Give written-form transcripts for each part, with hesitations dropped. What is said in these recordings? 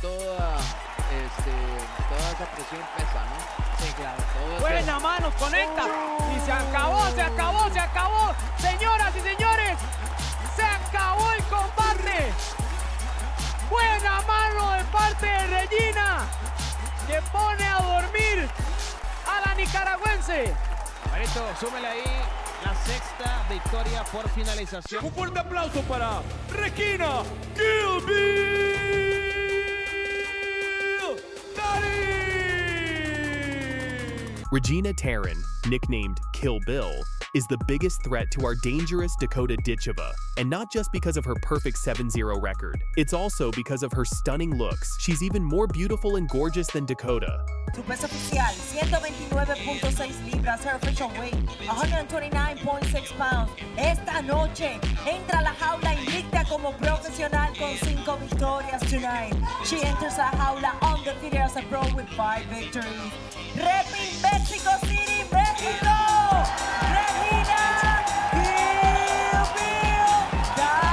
Toda, toda esa presión pesa, ¿no? Sí, claro. Buena mano, conecta. Y se acabó, se acabó, se acabó. Señoras y señores, se acabó el combate. Buena mano de parte de Regina, que pone a dormir a la nicaragüense. Marito, súmele ahí la sexta victoria por finalización. Un fuerte aplauso para Regina Kill Bill Taran. Regina Taran, nicknamed Kill Bill, is the biggest threat to our dangerous Dakota Ditcheva, and not just because of her perfect 7-0 record. It's also because of her stunning looks. She's even more beautiful and gorgeous than Dakota. Su peso oficial, 129.6 libras, her official weight, 129.6 pounds. Esta noche entra a la jaula invicta como profesional con 5 victorias tonight. She enters la jaula undefeated as a pro with 5 victories. Repin, Mexico City, México. Regina Kill Bill Taran.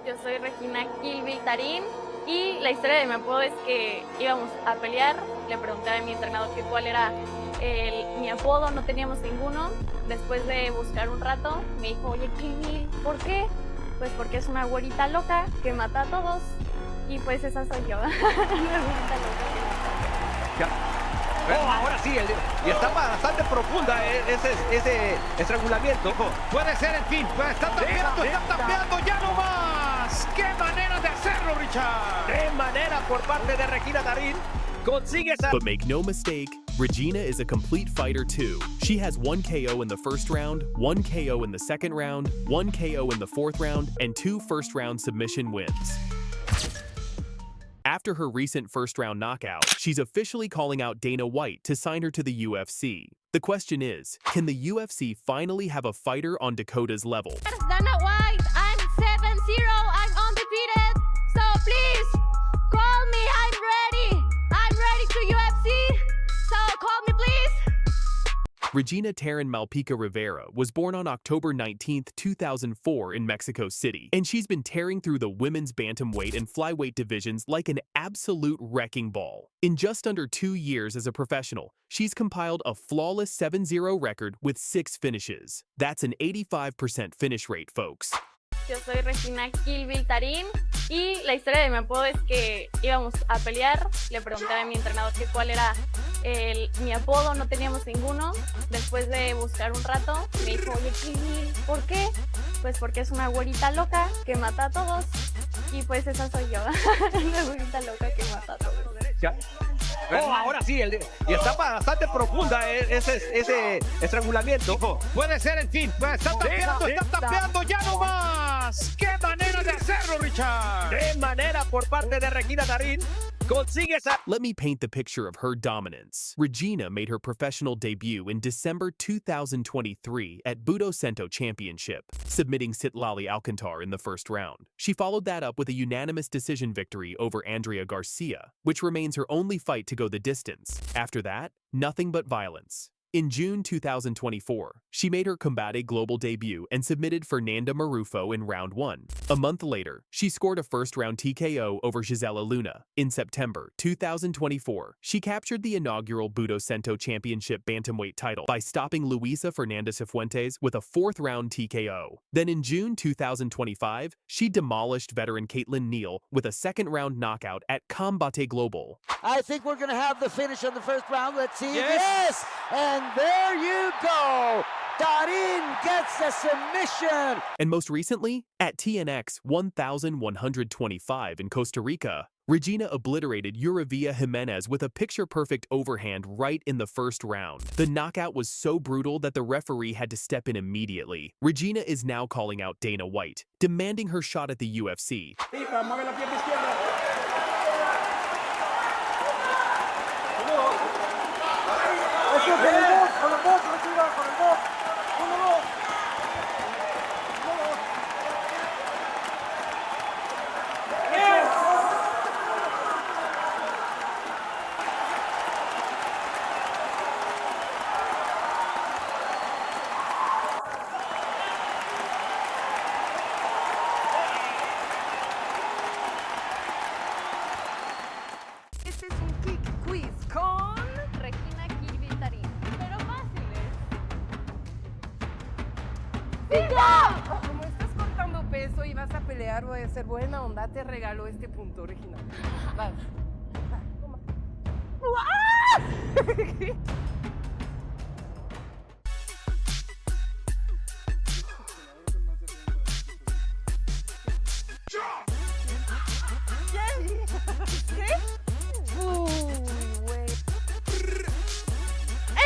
Yo soy Regina Kill Bill Taran y la historia de mi apodo es que íbamos a pelear. Le pregunté a mi entrenador que cuál era mi apodo, no teníamos ninguno. Después de buscar un rato me dijo, oye Kill Bill, ¿por qué? Pues porque es una güerita loca que mata a todos y pues esa soy yo. Una güerita loca que mata a todos. Ahora sí, y está bastante profunda ese estrangulamiento. Puede ser el fin, pues está tapeando ya no más. ¡Qué manera de hacerlo, Richard! ¡Qué manera por parte de Regina Taran! Consigue esa... But make no mistake, Regina is a complete fighter too. She has 1 KO in the first round, 1 KO in the second round, 1 KO in the fourth round, and 2 first-round submission wins. After her recent first-round knockout, she's officially calling out Dana White to sign her to the UFC. The question is, can the UFC finally have a fighter on Dakota's level? Dana White, I'm 7-0, I'm undefeated, so please call me, I'm ready to UFC, so call me please. Regina Taran Malpica Rivera was born on October 19, 2004 in Mexico City, and she's been tearing through the women's bantamweight and flyweight divisions like an absolute wrecking ball. In just under 2 years as a professional, she's compiled a flawless 7-0 record with 6 finishes. That's an 85% finish rate, folks. Yo soy Regina Kill Bill Taran y la historia de mi apodo es que íbamos a pelear. Le pregunté a mi entrenador que cuál era mi apodo, no teníamos ninguno. Después de buscar un rato me dijo, oye Kill Bill, ¿por qué? Pues porque es una güerita loca que mata a todos y pues esa soy yo. Una güerita loca que mata a todos. Ahora sí, y está bastante profunda ese estrangulamiento. Puede ser el fin, pues está tapeando ya no más. ¡Qué manera de hacerlo, Richard! ¡Qué manera por parte de Regina Taran! Consigue esa... Let me paint the picture of her dominance. Regina made her professional debut in December 2023 at Budo Cento Championship, submitting Citlali Alcantar in the first round. She followed that up with a unanimous decision victory over Andrea Garcia, which remains her only fight to go the distance. After that, nothing but violence. In June 2024, she made her Combate Global debut and submitted Fernanda Marufo in round 1. A month later, she scored a first-round TKO over Gisela Luna. In September 2024, she captured the inaugural Budo Cento Championship bantamweight title by stopping Luisa Fernanda Cifuentes with a 4th-round TKO. Then in June 2025, she demolished veteran Caitlin Neal with a 2nd-round knockout at Combate Global. I think we're going to have the finish on the first round. Let's see. Yes! And there you go! Taran gets a submission! And most recently, at TNX 1125 in Costa Rica, Regina obliterated Euravia Jimenez with a picture-perfect overhand right in the first round. The knockout was so brutal that the referee had to step in immediately. Regina is now calling out Dana White, demanding her shot at the UFC. Como estás cortando peso y vas a pelear, voy a ser buena onda, te regalo este punto, Regina. Va, toma. ¿Qué? Güey.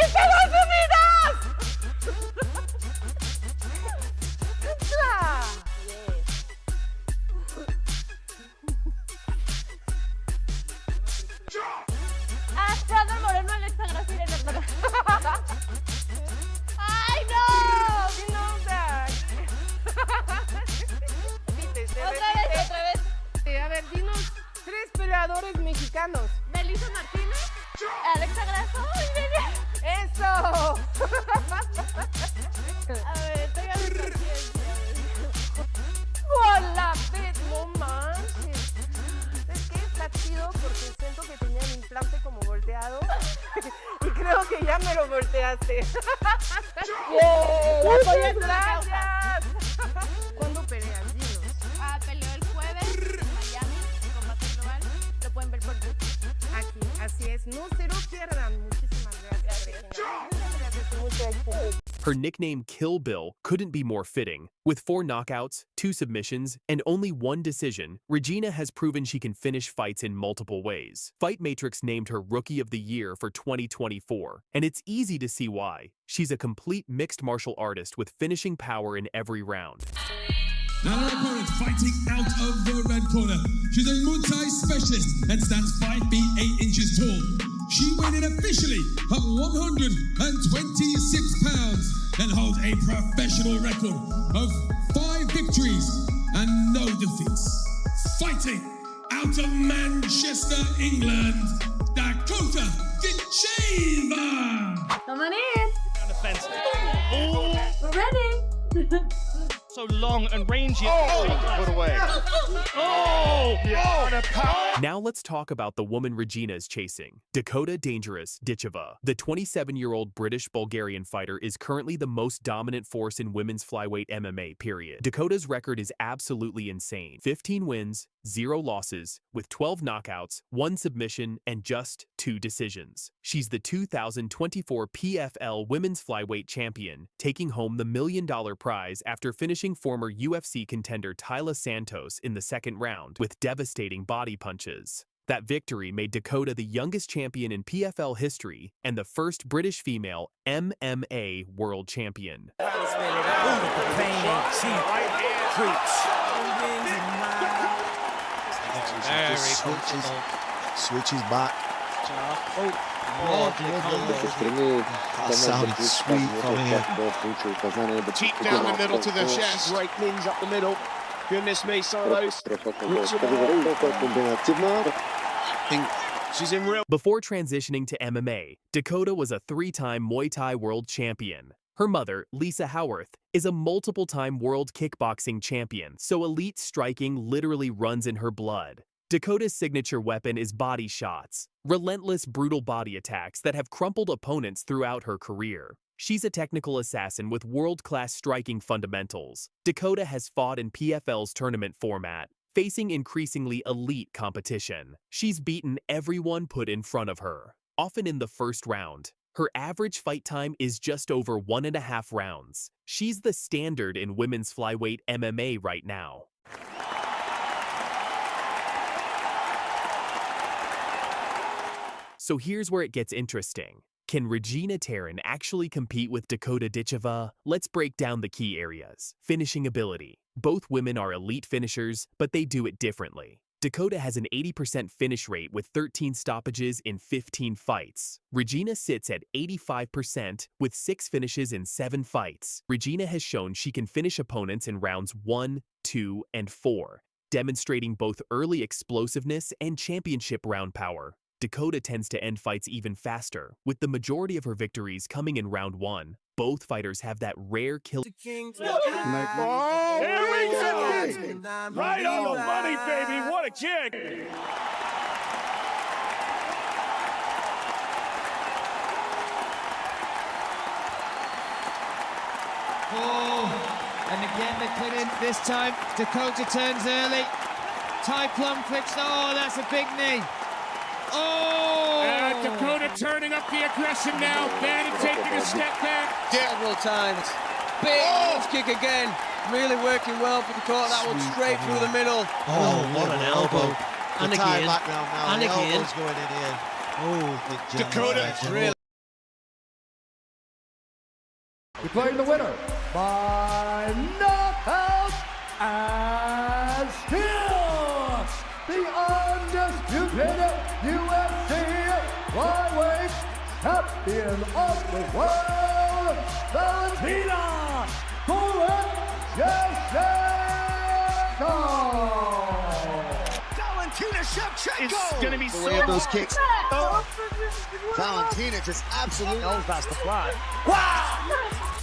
¡Estados Unidos! Brother Moreno, Alexa Gracia y Irene. ¡Ay, no! No, Otra vez. A ver, dinos 3 peleadores mexicanos. Melissa Martínez, Alexa Gracia. ¡Ay, bebé! ¡Eso! A ver, téngame paciencia. ¡Hola, Bet! ¡No manches! Es que está chido porque siento que tenía el implante como volteado y creo que ya me lo volteaste. ¡Gracias! ¿Cuándo peleas? Dinos. Peleó el jueves en Miami, en combate global. Lo pueden ver por YouTube. Aquí, así es. No se lo pierdan. Muchísimas gracias, Regina. Muchas gracias y mucho éxito. Her nickname Kill Bill couldn't be more fitting. With 4 knockouts, 2 submissions, and only 1 decision, Regina has proven she can finish fights in multiple ways. Fight Matrix named her Rookie of the Year for 2024, and it's easy to see why. She's a complete mixed martial artist with finishing power in every round. Now her opponent fighting out of the red corner. She's a Muay Thai specialist and stands 5 feet 8 inches tall. She weighed in officially at 126 pounds and holds a professional record of 5 victories and no defeats. Fighting out of Manchester, England, Dakota Ditcheva. Come on in. Down the fence. We're ready. So long and rangy. Put away. Now let's talk about the woman Regina is chasing, Dakota Ditcheva. The 27-year-old British-Bulgarian fighter is currently the most dominant force in women's flyweight MMA, period. Dakota's record is absolutely insane. 15 wins, 0 losses, with 12 knockouts, 1 submission, and just 2 decisions. She's the 2024 PFL Women's Flyweight Champion, taking home the $1 million prize after finishing former UFC contender Taila Santos in the 2nd round with devastating body punches. That victory made Dakota the youngest champion in PFL history and the first British female MMA world champion. Switches back. That sounded sweet from here. Deep down the middle to the chest. Great knees up the middle. Goodness me, Santos. I think She's in real. Before transitioning to MMA, Dakota was a 3-time Muay Thai world champion. Her mother, Lisa Howarth, is a multiple-time world kickboxing champion, so elite striking literally runs in her blood. Dakota's signature weapon is body shots, relentless, brutal body attacks that have crumpled opponents throughout her career. She's a technical assassin with world-class striking fundamentals. Dakota has fought in PFL's tournament format, facing increasingly elite competition. She's beaten everyone put in front of her, often in the first round. Her average fight time is just over 1.5 rounds. She's the standard in women's flyweight MMA right now. So here's where it gets interesting. Can Regina Taran actually compete with Dakota Ditcheva? Let's break down the key areas. Finishing ability. Both women are elite finishers, but they do it differently. Dakota has an 80% finish rate with 13 stoppages in 15 fights. Regina sits at 85% with 6 finishes in 7 fights. Regina has shown she can finish opponents in rounds 1, 2, and 4, demonstrating both early explosiveness and championship round power. Dakota tends to end fights even faster, with the majority of her victories coming in round 1. Both fighters have that rare kill. Here we go! Right on the money, baby! What a kick! Oh, And again, they put in this time. Dakota turns early. Ty Plum flips. Oh, that's a big knee. Oh! Dakota turning up the aggression now. Bannon taking a step back. Several times. Big kick again. Really working well for Dakota. That one straight through the middle. Oh, what an elbow. And The tie again. background now. And The again. elbow's going in here. Oh, big jump. Dakota Really. Declaring the winner by knockout and still the undisputed UFC flyweight champion of the world, Valentina Shevchenko. Valentina Shevchenko It's gonna be The way of those kicks. Valentina just absolutely. Oh, that's the fly.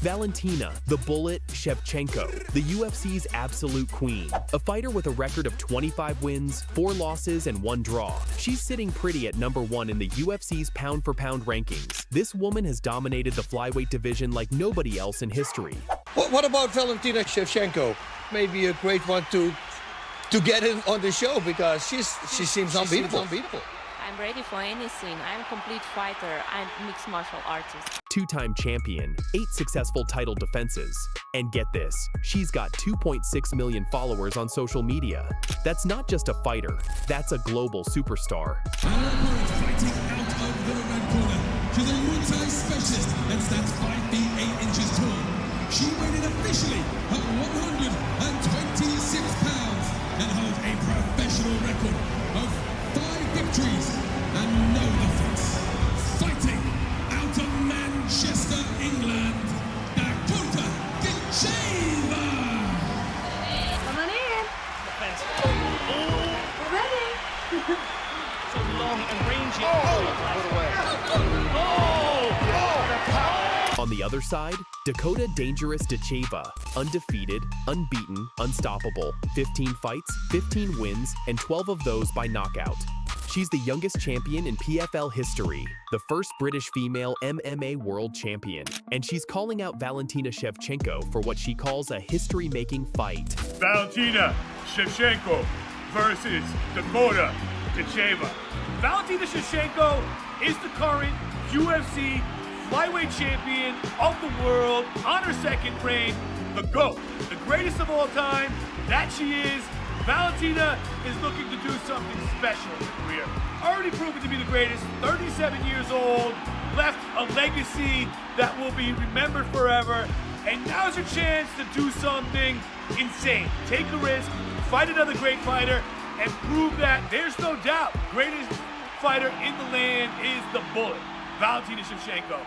Valentina, the Bullet Shevchenko, the UFC's absolute queen. A fighter with a record of 25 wins, 4 losses, and 1 draw. She's sitting pretty at #1 in the UFC's pound-for-pound rankings. This woman has dominated the flyweight division like nobody else in history. What about Valentina Shevchenko? Maybe a great one to get in on the show because she seems unbeatable. I'm ready for anything. I'm a complete fighter. I'm a mixed martial artist. 2-time champion, 8 successful title defenses. And get this, she's got 2.6 million followers on social media. That's not just a fighter, that's a global superstar. Our opponent fighting out of the red corner. She's a Muay Thai specialist and stands 5 feet 8 inches tall. She weighed in officially at 126 pounds and holds a professional record of 5 victories and no defeats. Fighting out of Manchester, England, Dakota Ditcheva. Come on in. We're ready. So long and rangy. On the other side, Dakota Dangerous Ditcheva, undefeated, unbeaten, unstoppable, 15 fights, 15 wins, and 12 of those by knockout. She's the youngest champion in PFL history, the first British female MMA world champion, and she's calling out Valentina Shevchenko for what she calls a history-making fight. Valentina Shevchenko versus Dakota Ditcheva. Valentina Shevchenko is the current UFC flyweight champion of the world on her second reign, the GOAT, the greatest of all time, that she is. Valentina is looking to do something special in her career. Already proven to be the greatest, 37 years old, left a legacy that will be remembered forever, and now's her chance to do something insane. Take a risk, fight another great fighter, and prove that there's no doubt greatest fighter in the land is the Bullet, Valentina Shevchenko.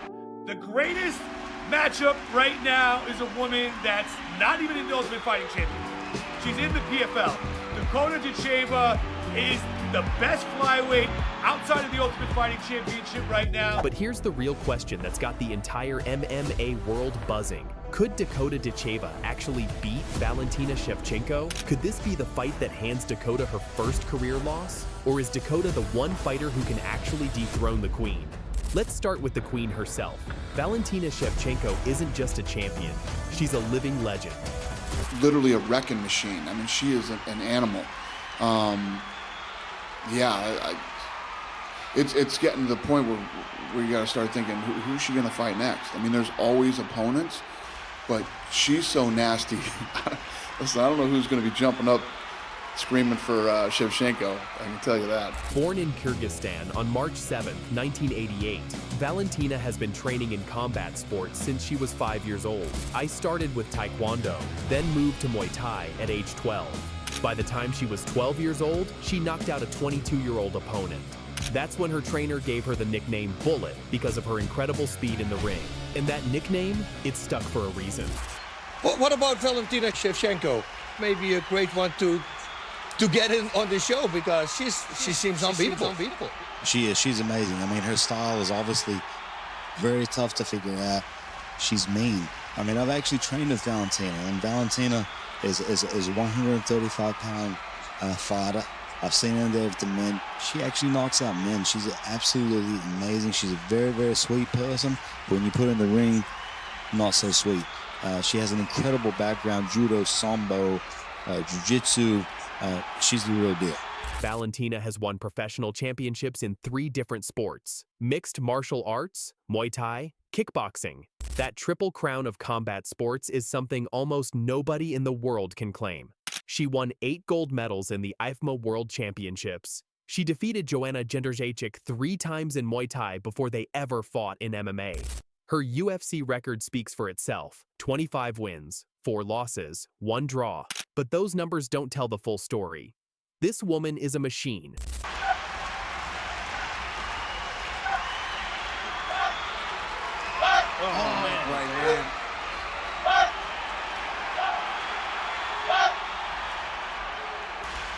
The greatest matchup right now is a woman that's not even in the Ultimate Fighting Championship. She's in the PFL. Dakota Ditcheva is the best flyweight outside of the Ultimate Fighting Championship right now. But here's the real question that's got the entire MMA world buzzing. Could Dakota Ditcheva actually beat Valentina Shevchenko? Could this be the fight that hands Dakota her first career loss? Or is Dakota the one fighter who can actually dethrone the queen? Let's start with the queen herself. Valentina Shevchenko isn't just a champion, she's a living legend. Literally a wrecking machine. I mean, she is an animal. It's getting to the point where you got to start thinking, who's she going to fight next? I mean, there's always opponents, but she's so nasty. Listen, I don't know who's going to be jumping up screaming for Shevchenko, I can tell you that. Born in Kyrgyzstan on March 7, 1988, Valentina has been training in combat sports since she was 5 years old. I started with Taekwondo, then moved to Muay Thai at age 12. By the time she was 12 years old, she knocked out a 22-year-old opponent. That's when her trainer gave her the nickname Bullet because of her incredible speed in the ring. And that nickname, it stuck for a reason. What about Valentina Shevchenko? Maybe a great one to get in on the show because she seems unbeatable. She is. She's amazing. I mean, her style is obviously very tough to figure out. She's mean. I mean, I've actually trained with Valentina, and Valentina is a 135-pound fighter. I've seen her there with the men. She actually knocks out men. She's absolutely amazing. She's a very, very sweet person. But when you put her in the ring, not so sweet. She has an incredible background, judo, sambo, jiu-jitsu. She's the real deal. Valentina has won professional championships in 3 different sports: mixed martial arts, Muay Thai, kickboxing. That triple crown of combat sports is something almost nobody in the world can claim. She won 8 gold medals in the IFMA World Championships. She defeated Joanna Jędrzejczyk 3 times in Muay Thai before they ever fought in MMA. Her UFC record speaks for itself: 25 wins, 4 losses, 1 draw. But those numbers don't tell the full story. This woman is a machine.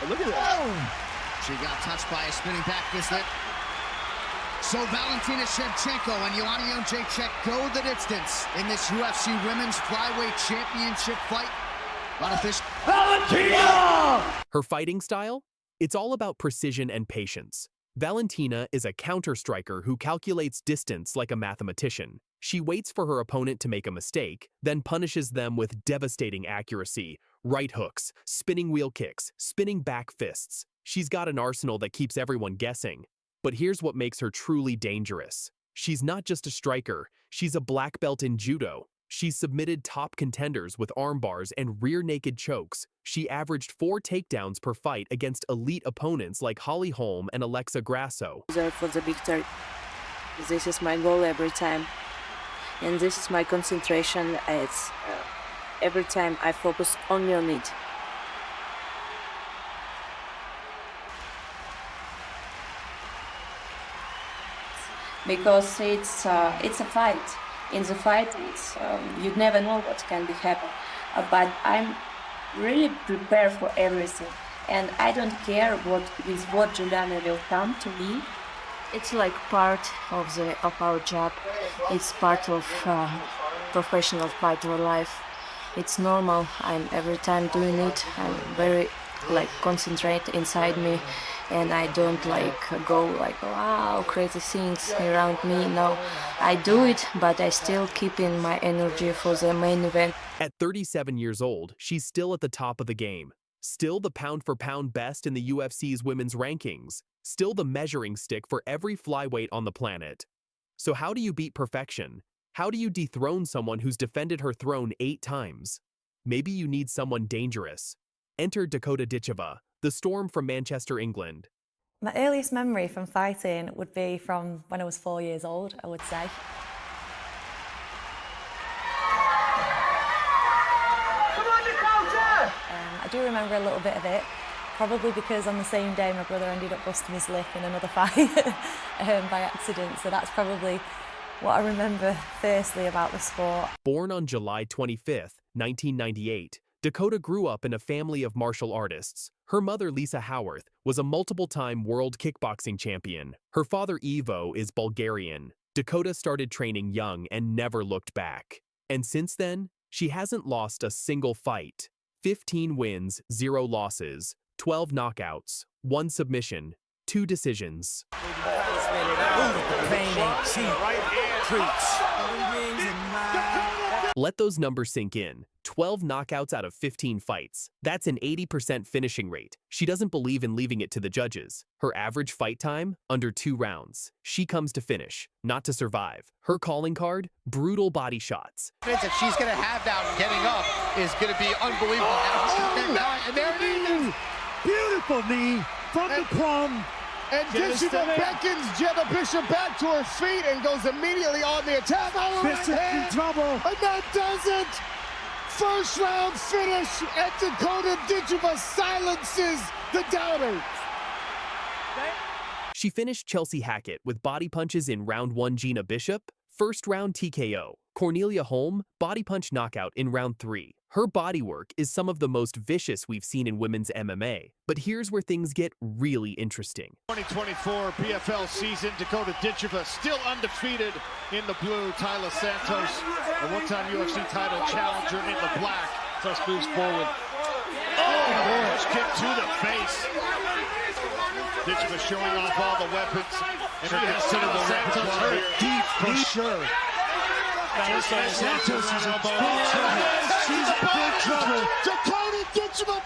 Look at that. She got touched by a spinning back fistlet. So Valentina Shevchenko and Joanna Jędrzejczyk go the distance in this UFC Women's Flyweight Championship fight. Valentina! Her fighting style? It's all about precision and patience. Valentina is a counter-striker who calculates distance like a mathematician. She waits for her opponent to make a mistake, then punishes them with devastating accuracy. Right hooks, spinning wheel kicks, spinning back fists. She's got an arsenal that keeps everyone guessing. But here's what makes her truly dangerous. She's not just a striker, she's a black belt in judo. She's submitted top contenders with arm bars and rear naked chokes. She averaged 4 takedowns per fight against elite opponents like Holly Holm and Alexa Grasso. For the victory. This is my goal every time. And this is my concentration. It's every time I focus only on it. Because it's a fight. In the fight, you never know what can be happen. But I'm really prepared for everything, and I don't care what Juliana will come to me. It's like part of our job. It's part of professional fighter life. It's normal. I'm every time doing it. I'm very concentrate inside me. And I don't go wow, crazy things around me. No, I do it, but I still keep in my energy for the main event. At 37 years old, she's still at the top of the game. Still the pound-for-pound best in the UFC's women's rankings. Still the measuring stick for every flyweight on the planet. So how do you beat perfection? How do you dethrone someone who's defended her throne 8 times? Maybe you need someone dangerous. Enter Dakota Ditcheva, the Storm from Manchester, England. My earliest memory from fighting would be from when I was 4 years old, I would say. I do remember a little bit of it, probably because on the same day my brother ended up busting his lip in another fight by accident, so that's probably what I remember firstly about the sport. Born on July 25th, 1998, Dakota grew up in a family of martial artists. Her mother, Lisa Howarth, was a multiple-time world kickboxing champion. Her father, Ivo, is Bulgarian. Dakota started training young and never looked back. And since then, she hasn't lost a single fight. 15 wins, 0 losses, 12 knockouts, 1 submission, 2 decisions. Let those numbers sink in. 12 knockouts out of 15 fights. That's an 80% finishing rate. She doesn't believe in leaving it to the judges. Her average fight time? Under 2 rounds. She comes to finish, not to survive. Her calling card? Brutal body shots. If she's going to have that getting up is going to be unbelievable. And there it is. Beautiful knee from the plum. And Ditcheva beckons Jenna Bishop back to her feet and goes immediately on the attack. Bishop in trouble. And that does it. First round finish, and Dakota Ditcheva silences the doubters. She finished Chelsea Hackett with body punches in round 1 Gina Bishop, first round TKO. Cornelia Holm, body punch knockout in round 3. Her bodywork is some of the most vicious we've seen in women's MMA. But here's where things get really interesting. 2024 PFL season, Dakota Ditcheva still undefeated in the blue. Tyler Santos, a one-time UFC title challenger in the black. Thus moves forward. Oh, push kick to the face. Ditcheva showing off all the weapons. And her considerable Santos hurt deep for sure. Santos is in big trouble. She's in big trouble. Dakota Ditcheva